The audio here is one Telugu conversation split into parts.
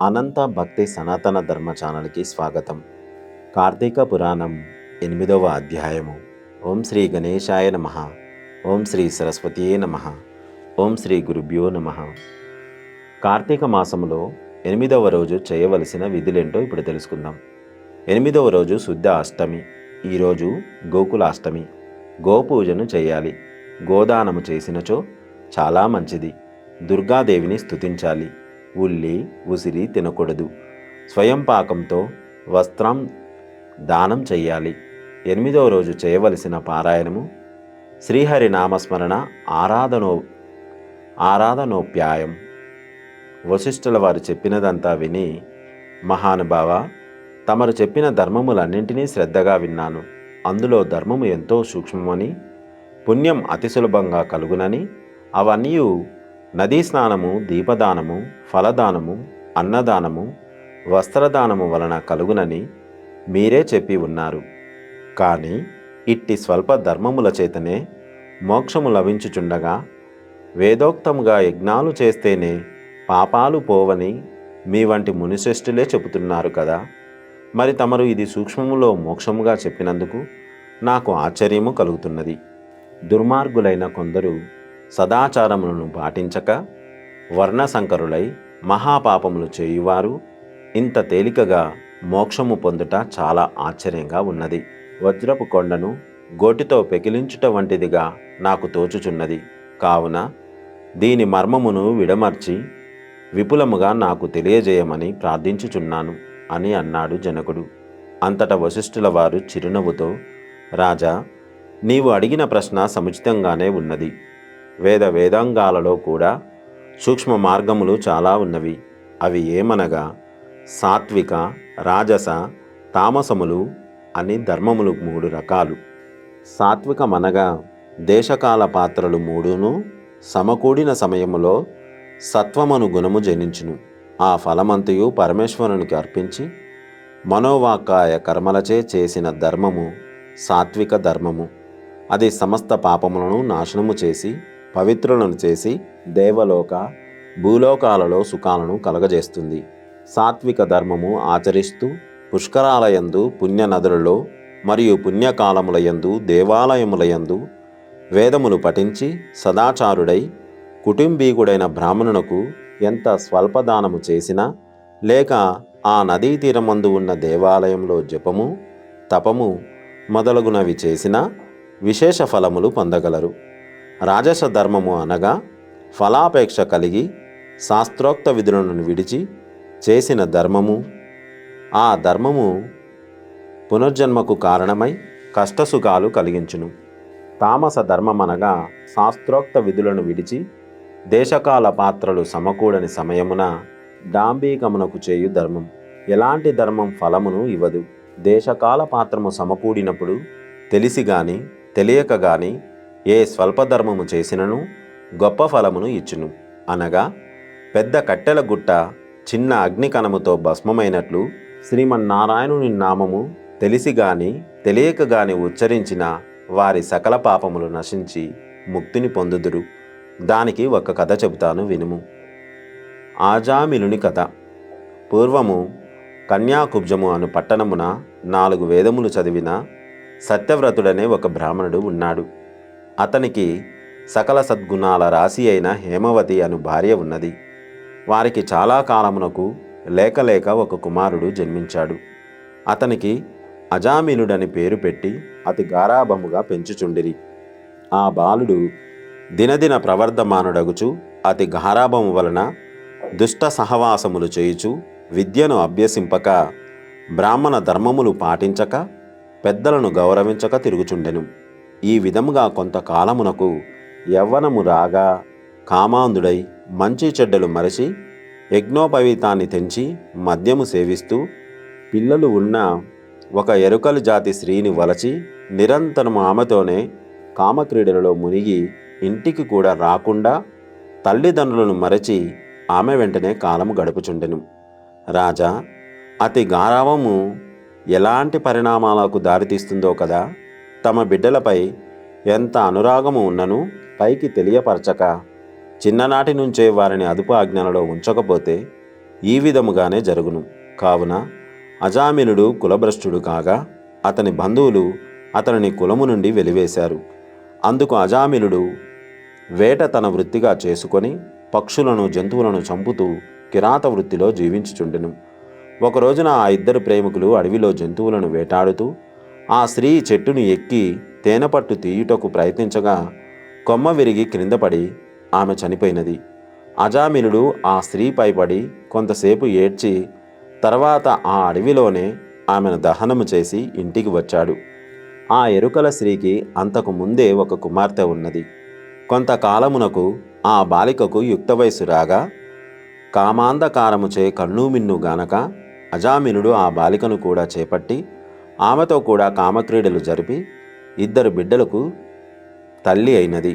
అనంత భక్తి సనాతన ధర్మ ఛానల్కి స్వాగతం. కార్తీక పురాణం 8వ అధ్యాయము. ఓం శ్రీ గణేశాయ నమః. ఓం శ్రీ సరస్వతీయే నమః. ఓం శ్రీ గురుభ్యో నమః. కార్తీక మాసములో 8వ రోజు చేయవలసిన విధులేంటో ఇప్పుడు తెలుసుకుందాం. 8వ రోజు శుద్ధ అష్టమి. ఈరోజు గోకులాష్టమి. గోపూజను చేయాలి. గోదానము చేసినచో చాలా మంచిది. దుర్గాదేవిని స్తుతించాలి. ఉల్లి ఉసిరి తినకూడదు. స్వయం పాకంతో వస్త్రం దానం చెయ్యాలి. 8వ రోజు చేయవలసిన పారాయణము శ్రీహరి నామస్మరణ ఆరాధనోప్యాయం. వశిష్ఠుల వారు చెప్పినదంతా విని, మహానుభావ, తమరు చెప్పిన ధర్మములన్నింటినీ శ్రద్ధగా విన్నాను. అందులో ధర్మము ఎంతో సూక్ష్మమని, పుణ్యం అతి సులభంగా కలుగునని, అవన్నీ నదీ స్నానము, దీపదానము, ఫలదానము, అన్నదానము, వస్త్రదానము వలన కలుగునని మీరే చెప్పి ఉన్నారు. కానీ ఇట్టి స్వల్ప ధర్మముల చేతనే మోక్షము లభించుచుండగా వేదోక్తముగా యజ్ఞాలు చేస్తేనే పాపాలు పోవని మీ వంటి మునిశ్రేష్ఠులే చెబుతున్నారు కదా. మరి తమరు ఇది సూక్ష్మములో మోక్షముగా చెప్పినందుకు నాకు ఆశ్చర్యము కలుగుతున్నది. దుర్మార్గులైన కొందరు సదాచారములను పాటించక వర్ణశంకరులై మహాపాపములు చేయువారు ఇంత తేలికగా మోక్షము పొందుట చాలా ఆశ్చర్యంగా ఉన్నది. వజ్రపు కొండను గోటితో పెకిలించుట వంటిదిగా నాకు తోచుచున్నది. కావున దీని మర్మమును విడమర్చి విపులముగా నాకు తెలియజేయమని ప్రార్థించుచున్నాను అని అన్నాడు జనకుడు. అంతటా వశిష్ఠుల వారు చిరునవ్వుతో, రాజా, నీవు అడిగిన ప్రశ్న సముచితంగానే ఉన్నది. వేదాంగాలలో కూడా సూక్ష్మ మార్గములు చాలా ఉన్నవి. అవి ఏమనగా సాత్విక, రాజస, తామసములు అని ధర్మములు 3 రకాలు. సాత్వికమనగా దేశకాల పాత్రలు 3ను సమకూడిన సమయములో సత్వమను గుణము జనించును. ఆ ఫలమంతయు పరమేశ్వరునికి అర్పించి మనోవాకాయ కర్మలచే చేసిన ధర్మము సాత్విక ధర్మము. అది సమస్త పాపములను నాశనము చేసి పవిత్రులను చేసి దేవలోక, భూలోకాలలో సుఖాలను కలగజేస్తుంది. సాత్విక ధర్మము ఆచరిస్తూ పుష్కరాలయందు, పుణ్యనదులలో మరియు పుణ్యకాలములయందు, దేవాలయములయందు వేదములు పఠించి సదాచారుడై కుటుంబీకుడైన బ్రాహ్మణునకు ఎంత స్వల్పదానము చేసినా, లేక ఆ నదీ తీరమందు ఉన్న దేవాలయంలో జపము, తపము మొదలగునవి చేసినా విశేష ఫలములు పొందగలరు. రాజస ధర్మము అనగా ఫలాపేక్ష కలిగి శాస్త్రోక్త విధులను విడిచి చేసిన ధర్మము. ఆ ధర్మము పునర్జన్మకు కారణమై కష్టసుఖాలు కలిగించును. తామస ధర్మమనగా శాస్త్రోక్త విధులను విడిచి దేశకాల పాత్రలు సమకూడని సమయమున డాంబీకమునకు చేయు ధర్మం. ఎలాంటి ధర్మం ఫలమును ఇవ్వదు. దేశకాల పాత్రము సమకూడినప్పుడు తెలిసి గాని తెలియక గాని ఏ స్వల్పధర్మము చేసినను గొప్ప ఫలమును ఇచ్చును. అనగా పెద్ద కట్టెల గుట్ట చిన్న అగ్నికణముతో భస్మమైనట్లు శ్రీమన్నారాయణుని నామము తెలిసి గాని తెలియక గాని ఉచ్చరించిన వారి సకల పాపములు నశించి ముక్తిని పొందుదురు. దానికి ఒక కథ చెబుతాను, వినుము. ఆజామిలుని కథ. పూర్వము కన్యాకుబ్జము అను పట్టణమున 4 వేదములు చదివిన సత్యవ్రతుడనే ఒక బ్రాహ్మణుడు ఉన్నాడు. అతనికి సకల సద్గుణాల రాశి అయిన హేమవతి అను భార్య ఉన్నది. వారికి చాలా కాలమునకు లేక ఒక కుమారుడు జన్మించాడు. అతనికి అజామిలుడని పేరు పెట్టి అతి గారాభముగా పెంచుచుండిరి. ఆ బాలుడు దినదిన ప్రవర్ధమానుడగుచు అతి గారాభము వలన దుష్ట సహవాసములు చేయుచు విద్యను అభ్యసింపక బ్రాహ్మణ ధర్మములు పాటించక పెద్దలను గౌరవించక తిరుగుచుండెను. ఈ విధముగా కొంతకాలమునకు యవ్వనము రాగా కామాంధుడై మంచి చెడ్డలు మరచి యజ్ఞోపవీతాన్ని తెంచి మద్యము సేవిస్తూ పిల్లలు ఉన్న ఒక ఎరుకలు జాతి స్త్రీని వలచి నిరంతరము ఆమెతోనే కామక్రీడలలో మునిగి ఇంటికి కూడా రాకుండా తల్లిదండ్రులను మరచి ఆమె వెంటనే కాలము గడుపుచుండెను. రాజా, అతి గారావము ఎలాంటి పరిణామాలకు దారితీస్తుందో కదా. తమ బిడ్డలపై ఎంత అనురాగము ఉన్నను పైకి తెలియపరచక చిన్ననాటి నుంచే వారిని అదుపు ఆజ్ఞలలో ఉంచకపోతే ఈ విధముగానే జరుగును. కావున అజామినుడు కులభ్రష్టుడు కాగా అతని బంధువులు అతనిని కులము నుండి వెలివేశారు. అందుకు అజామినుడు వేట తన వృత్తిగా చేసుకొని పక్షులను జంతువులను చంపుతూ కిరాత వృత్తిలో జీవించుచుండెను. ఒక రోజున ఆ ఇద్దరు ప్రేమికులు అడవిలో జంతువులను వేటాడుతూ ఆ స్త్రీ చెట్టును ఎక్కి తేనెపట్టు తీయుటకు ప్రయత్నించగా కొమ్మ విరిగి క్రిందపడి ఆమె చనిపోయినది. అజామినుడు ఆ స్త్రీపై పడి కొంతసేపు ఏడ్చి తర్వాత ఆ అడవిలోనే ఆమెను దహనము చేసి ఇంటికి వచ్చాడు. ఆ ఎరుకల స్త్రీకి అంతకు ముందే ఒక కుమార్తె ఉన్నది. కొంతకాలమునకు ఆ బాలికకు యుక్త వయసు రాగా కామాంధకారముచే కన్నుమిన్ను గానక అజామినుడు ఆ బాలికను కూడా చేపట్టి ఆమెతో కూడా కామక్రీడలు జరిపి ఇద్దరు బిడ్డలకు తల్లి అయినది.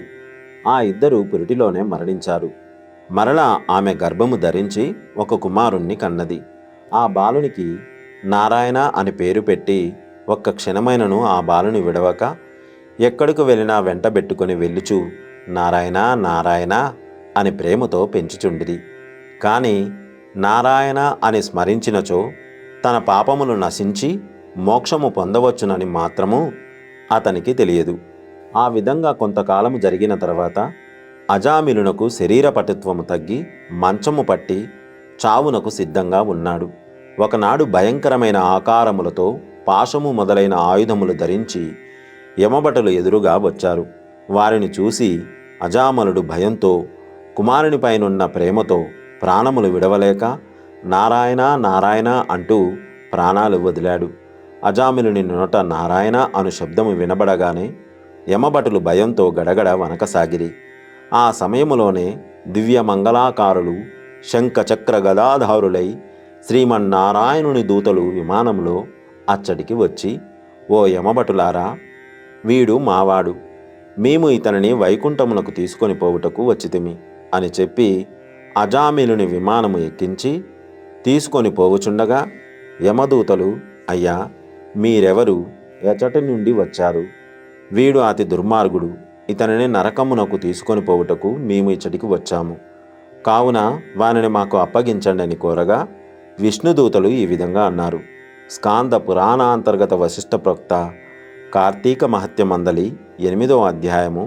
ఆ ఇద్దరు పురిటిలోనే మరణించారు. మరలా ఆమె గర్భము ధరించి ఒక కుమారుణ్ణి కన్నది. ఆ బాలునికి నారాయణ అని పేరు పెట్టి ఒక్క క్షణమైనను ఆ బాలుని విడవక ఎక్కడికి వెళ్ళినా వెంటబెట్టుకుని వెళ్ళుచు నారాయణ నారాయణ అని ప్రేమతో పెంచుచుండిరి. కాని నారాయణ అని స్మరించినచో తన పాపములు నశించి మోక్షము పొందవచ్చునని మాత్రము అతనికి తెలియదు. ఆ విధంగా కొంతకాలము జరిగిన తర్వాత అజామిలునకు శరీర పటుత్వము తగ్గి మంచము పట్టి చావునకు సిద్ధంగా ఉన్నాడు. ఒకనాడు భయంకరమైన ఆకారములతో పాశము మొదలైన ఆయుధములు ధరించి యమభటులు ఎదురుగా వచ్చారు. వారిని చూసి అజామలుడు భయంతో కుమారునిపైనున్న ప్రేమతో ప్రాణములు విడవలేక నారాయణ నారాయణ అంటూ ప్రాణాలు వదిలాడు. అజామిలుని నోట నారాయణ అను శబ్దము వినబడగానే యమభటులు భయంతో గడగడ వనకసాగిరి. ఆ సమయములోనే దివ్య మంగళాకారులు శంఖచక్ర గదాధారులై శ్రీమన్నారాయణుని దూతలు విమానంలో అచ్చటికి వచ్చి, ఓ యమభటులారా, వీడు మావాడు, మేము ఇతనిని వైకుంఠమునకు తీసుకొని పోవుటకు వచ్చితిమి అని చెప్పి అజామిలుని విమానము ఎక్కించి తీసుకొని పోవుచుండగా యమదూతలు, అయ్యా మీరెవరు, ఎచటి నుండి వచ్చారు? వీడు అతి దుర్మార్గుడు, ఇతనిని నరకమునకు తీసుకొని పోవుటకు మేము ఇచ్చటికి వచ్చాము, కావున వానిని మాకు అప్పగించండి అని కోరగా విష్ణుదూతలు ఈ విధంగా అన్నారు. స్కాంద పురాణాంతర్గత వశిష్ఠ ప్రోక్త కార్తీక మహత్య మందలి 8వ అధ్యాయము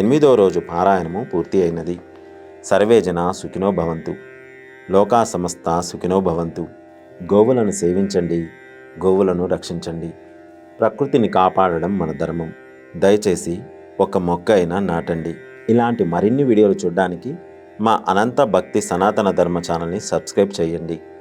8వ రోజు పారాయణము పూర్తి అయినది. సర్వే జనా సుఖినో భవంతు. లోకా సమస్త సుఖినో భవంతు. గోవులను సేవించండి, గోవులను రక్షించండి. ప్రకృతిని కాపాడడం మన ధర్మం. దయచేసి ఒక మొక్క అయినా నాటండి. ఇలాంటి మరిన్ని వీడియోలు చూడడానికి మా అనంత భక్తి సనాతన ధర్మ ఛానల్ని సబ్స్క్రైబ్ చేయండి.